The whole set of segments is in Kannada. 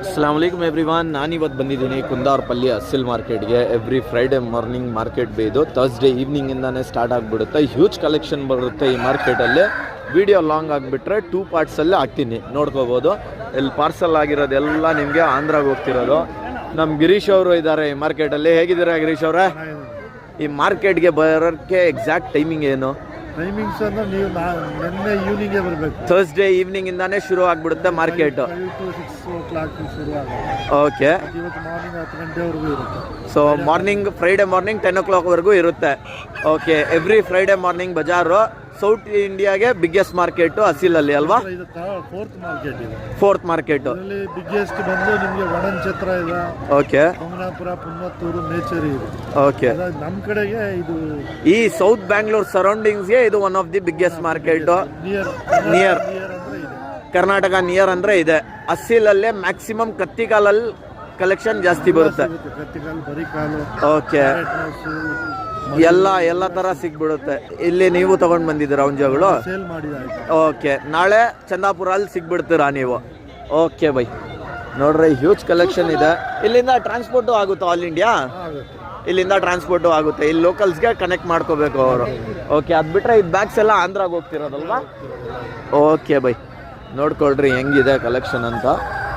ಅಸ್ಸಲಾಮು ಅಲೈಕುಮ್ ಎವ್ರಿವಾನ್. ನಾನಿವತ್ತು ಬಂದಿದ್ದೀನಿ ಕುಂದಾರ್ಪಲ್ಲಿ ಅಸಿಲ್ ಮಾರ್ಕೆಟ್ಗೆ. ಎವ್ರಿ ಫ್ರೈಡೇ ಮಾರ್ನಿಂಗ್ ಮಾರ್ಕೆಟ್ ಇದು ಥರ್ಸ್ಡೇ ಈವ್ನಿಂಗಿಂದಾನೇ ಸ್ಟಾರ್ಟ್ ಆಗಿಬಿಡುತ್ತೆ. ಹ್ಯೂಜ್ ಕಲೆಕ್ಷನ್ ಬರುತ್ತೆ ಈ ಮಾರ್ಕೆಟಲ್ಲಿ. ವಿಡಿಯೋ ಲಾಂಗ್ ಆಗಿಬಿಟ್ರೆ 2 ಪಾರ್ಟ್ಸಲ್ಲೇ ಹಾಕ್ತೀನಿ, ನೋಡ್ಕೋಬೋದು. ಇಲ್ಲಿ ಪಾರ್ಸಲ್ ಆಗಿರೋದೆಲ್ಲ ನಿಮಗೆ ಆಂಧ್ರಾಗೆ ಹೋಗ್ತಿರೋದು. ನಮ್ಮ ಗಿರೀಶ್ ಅವರು ಇದ್ದಾರೆ ಈ ಮಾರ್ಕೆಟಲ್ಲಿ. ಹೇಗಿದ್ದೀರಾ ಗಿರೀಶ್ ಅವರೇ? ಈ ಮಾರ್ಕೆಟ್ಗೆ ಬರೋಕ್ಕೆ ಎಕ್ಸಾಕ್ಟ್ ಟೈಮಿಂಗ್ ಏನು? ಟೈಮಿಂಗ್ಸ್ ಅಂದ್ರೆ ನೀವು ನಿನ್ನೆ ಈವ್ನಿಂಗೇ ಬರಬೇಕು. ಥರ್ಸ್ಡೇ ಈವ್ನಿಂಗಿಂದಾನೇ ಶುರು ಆಗಿಬಿಡುತ್ತೆ ಮಾರ್ಕೆಟ್. 5 to 6 o'clock ಶುರು ಆಗುತ್ತೆ. ಓಕೆ. ಇವತ್ತು ಮಾರ್ನಿಂಗ್ 10 ಗಂಟೆವರೆಗೂ ಇರುತ್ತೆ. So morning Friday morning 10 o'clock ವರೆಗೂ ಇರುತ್ತೆ. ಓಕೆ. ಎವ್ರಿ ಫ್ರೈಡೇ ಮಾರ್ನಿಂಗ್ ಬಜಾರು ಸೌತ್ ಇಂಡಿಯಾಗೆ ಬಿಗ್ಗೆಸ್ಟ್ ಮಾರ್ಕೆಟು ಅಸಿಲಲ್ಲಿ ಅಲ್ವಾ? ಇದು 4th ಮಾರ್ಕೆಟ್ ಇದೆ. 4th market. ಇದರಲ್ಲಿ ಬಿಗ್ಗೆಸ್ಟ್ ಬಂದು ನಿಮಗೆ ವಣಂಚತ್ರ ಇದೆ. ಓಕೆ. ಕೊಮನಾಪುರ, ಪುನ್ನತ್ತೂರು, ಮೇಚೇರಿ ಇದೆ. ಓಕೆ. ನಮ್ಮ ಕಡೆಗೆ ಇದು ಈ ಸೌತ್ ಬ್ಯಾಂಗ್ಳೂರ್ ಸರೌಂಡಿಂಗ್ಸ್ಗೆ ಇದು one of the biggest market. Near ಅಂದ್ರೆ ಇದೆ. ಕರ್ನಾಟಕ ನಿಯರ್ ಅಂದರೆ ಇದೆ. ಅಸಿಲಲ್ಲೇ ಮ್ಯಾಕ್ಸಿಮಮ್ ಕತ್ತಿಕಾಲಲ್ಲಿ ಕಲೆಕ್ಷನ್ ಜಾಸ್ತಿ ಬರುತ್ತೆ. ಕತ್ತಿಕಾಲು, ಬರಿಕಾಲು, ಓಕೆ. ಎಲ್ಲ ಥರ ಸಿಗ್ಬಿಡುತ್ತೆ. ಇಲ್ಲಿ ನೀವು ತಗೊಂಡು ಬಂದಿದ್ದೀರಾ ಹುಂಜಗಳು? ಸೇಲ್ ಮಾಡಿದಾಯ್ತು. ಓಕೆ. ನಾಳೆ ಚಂದಾಪುರಲ್ಲಿ ಸಿಗ್ಬಿಡ್ತೀರಾ ನೀವು? Okay by. ನೋಡ್ರಿ ಹ್ಯೂಜ್ ಕಲೆಕ್ಷನ್ ಇದೆ. ಇಲ್ಲಿಂದ ಟ್ರಾನ್ಸ್ಪೋರ್ಟು ಆಗುತ್ತೆ ಆಲ್ ಇಂಡಿಯಾ? ಇಲ್ಲಿಂದ ಟ್ರಾನ್ಸ್ಪೋರ್ಟು ಆಗುತ್ತೆ. ಇಲ್ಲಿ ಲೋಕಲ್ಸ್ಗೆ ಕನೆಕ್ಟ್ ಮಾಡ್ಕೋಬೇಕು ಅವರು. ಓಕೆ. ಅದು ಬಿಟ್ಟರೆ ಇದು ಬ್ಯಾಗ್ಸ್ ಎಲ್ಲ ಆಂಧ್ರಾಗೆ ಹೋಗ್ತಿರೋದಲ್ವಾ? Okay by. ನೋಡ್ಕೊಳ್ರಿ ಹೆಂಗಿದೆ ಕಲೆಕ್ಷನ್ ಅಂತ.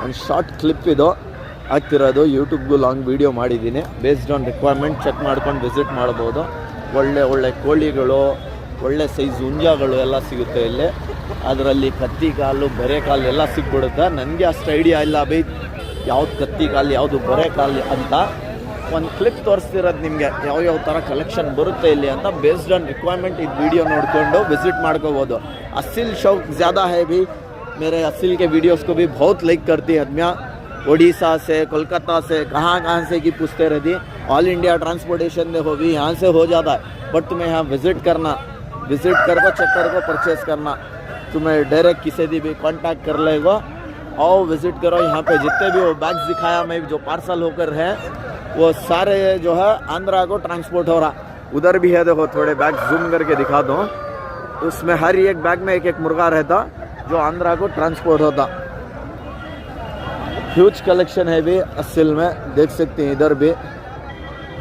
ಒಂದು ಶಾರ್ಟ್ ಕ್ಲಿಪ್ ಇದು ಆಗ್ತಿರೋದು. ಯೂಟ್ಯೂಬ್ಗೂ ಲಾಂಗ್ ವೀಡಿಯೋ ಮಾಡಿದ್ದೀನಿ. ಬೇಸ್ಡ್ ಆನ್ ರಿಕ್ವೈರ್ಮೆಂಟ್ ಚೆಕ್ ಮಾಡ್ಕೊಂಡು ವಿಸಿಟ್ ಮಾಡ್ಬೋದು. ಒಳ್ಳೆ ಕೋಳಿಗಳು, ಒಳ್ಳೆ ಸೈಜ್ ಹುಂಜಗಳು ಎಲ್ಲ ಸಿಗುತ್ತೆ ಇಲ್ಲಿ. ಅದರಲ್ಲಿ ಕತ್ತಿ ಕಾಲು, ಬರೆ ಕಾಲು ಎಲ್ಲ ಸಿಕ್ಬಿಡುತ್ತೆ. ನನಗೆ ಅಷ್ಟು ಐಡಿಯಾ ಇಲ್ಲ ಬೈ ಯಾವ್ದು ಕತ್ತಿ ಕಾಲು ಯಾವುದು ಬರೆ ಕಾಲು ಅಂತ. ಒಂದು ಕ್ಲಿಪ್ ತೋರಿಸ್ತಿರೋದು ನಿಮಗೆ ಯಾವ ಥರ ಕಲೆಕ್ಷನ್ ಬರುತ್ತೆ ಇಲ್ಲಿ ಅಂತ. ಬೇಸ್ಡ್ ಆನ್ ರಿಕ್ವೈರ್ಮೆಂಟ್ ಇದು ವೀಡಿಯೋ ನೋಡಿಕೊಂಡು ವಿಸಿಟ್ ಮಾಡ್ಕೋಬೋದು. असिल शौक ज़्यादा है भी, मेरे असिल के वीडियोस को भी बहुत लाइक करती है आदमियाँ. ओडिशा से, कोलकाता से, कहाँ से की पूछते रहती. ऑल इंडिया ट्रांसपोर्टेशन में हो भी यहाँ से हो जाता है. बट तुम्हें यहाँ विज़िट करना, विज़िट करके चेक करके परचेस करना. तुम्हें डायरेक्ट किसी भी कांटेक्ट कर लेगा. आओ विज़िट करो. यहाँ पे जितने भी वो बैग्स दिखाया मैं जो पार्सल होकर है वो सारे जो है आंध्रा को ट्रांसपोर्ट हो रहा. उधर भी है, देखो थोड़े बैग जूम करके दिखा दो. उसमें हर एक बैग में एक मुर्गा रहता जो आंध्रा को ट्रांसपोर्ट होता. ह्यूज कलेक्शन है भी असिल में, देख सकते हैं. इधर भी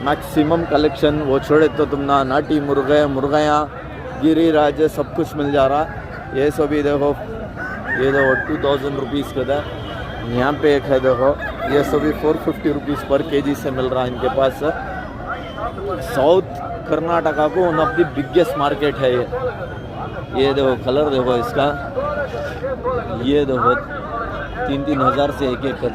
मैक्सिमम कलेक्शन. वो छोड़े तो तुम ना नाटी मुर्गियाँ, गिरिराज सब कुछ मिल जा रहा. ये सब भी देखो, ये देखो 2000 रुपीज़ का था. यहाँ पे एक है देखो, ये सभी 450 रुपीज़ पर केजी से मिल रहा है इनके पास. साउथ कर्नाटका को one of the biggest market है ये देखो कलर देखो इसका. ये देखो 3-3 हज़ार से एक का